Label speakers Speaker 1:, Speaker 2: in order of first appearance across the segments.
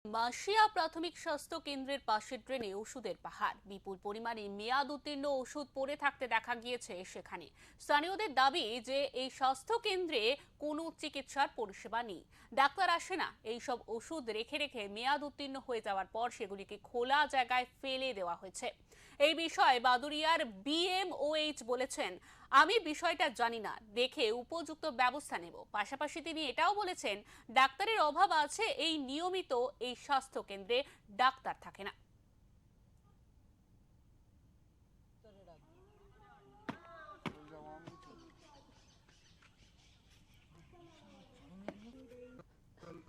Speaker 1: Masia প্রাথমিক স্বাস্থ্য কেন্দ্রের পাশের ট্রেনে ওষুধের পাহাড়, বিপুল পরিমাণে মেয়াদ উত্তীর্ণ ওষুধ পড়ে থাকতে দেখা গিয়েছে সেখানে। স্থানীয়দের দাবি যে এই স্বাস্থ্য কেন্দ্রে কোনো চিকিৎসার পরিষেবা নেই, ডাক্তার আসে না। এইসব ওষুধ রেখে রেখে মেয়াদ উত্তীর্ণ হয়ে যাওয়ার পর সেগুলিকে খোলা জায়গায় ফেলে দেওয়া হয়েছে। এই বিষয়ে বাদুড়িয়ার BMOH বলেছেন, আমি বিষয়টা জানি না, দেখে উপযুক্ত ব্যবস্থা নেব। পাশাপাশি তিনি এটাও বলেছেন, ডাক্তারের অভাব আছে, এই নিয়মিত এই স্বাস্থ্য কেন্দ্রে ডাক্তার থাকে না।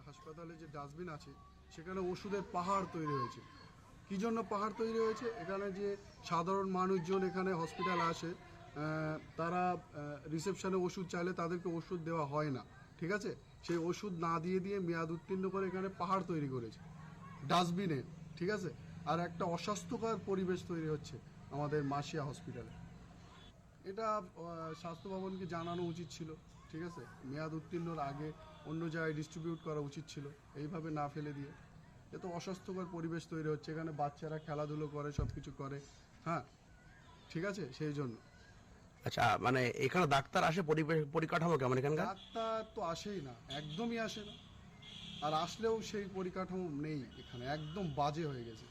Speaker 2: হাসপাতালে যে ডাস্টবিন আছে সেখানে ওষুধের পাহাড় তৈরি হয়েছে। কি জন্য পাহাড় তৈরি হয়েছে? এখানে যে সাধারণ মানুষজন এখানে হসপিটাল আসে, তারা রিসেপশনে ওষুধ চাইলে তাদেরকে ওষুধ দেওয়া হয় না, ঠিক আছে? সেই ওষুধ না দিয়ে দিয়ে মেয়াদ উত্তীর্ণ করে এখানে পাহাড় তৈরি করেছে ডাস্টবিনে, ঠিক আছে? আর একটা অস্বাস্থ্যকর পরিবেশ তৈরি হচ্ছে আমাদের মাসিয়া হসপিটালে। এটা স্বাস্থ্য ভবনকে জানানো উচিত ছিল, ঠিক আছে? মেয়াদ উত্তীর্ণর আগে অন্য জায়গায় ডিস্ট্রিবিউট করা উচিত ছিল, এইভাবে না ফেলে দিয়ে। এত অস্বাস্থ্যকর পরিবেশ তৈরি হচ্ছে, এখানে বাচ্চারা খেলাধুলো করে, সব কিছু করে, হ্যাঁ, ঠিক আছে? সেই জন্য।
Speaker 3: আচ্ছা, মানে এখানে ডাক্তার আসে, পরিকাঠামো কেমন এখানকার?
Speaker 2: ডাক্তার তো আসেই না, একদমই আসে না। আর আসলেও সেই পরিকাঠামো নেই এখানে, একদম বাজে হয়ে গেছে।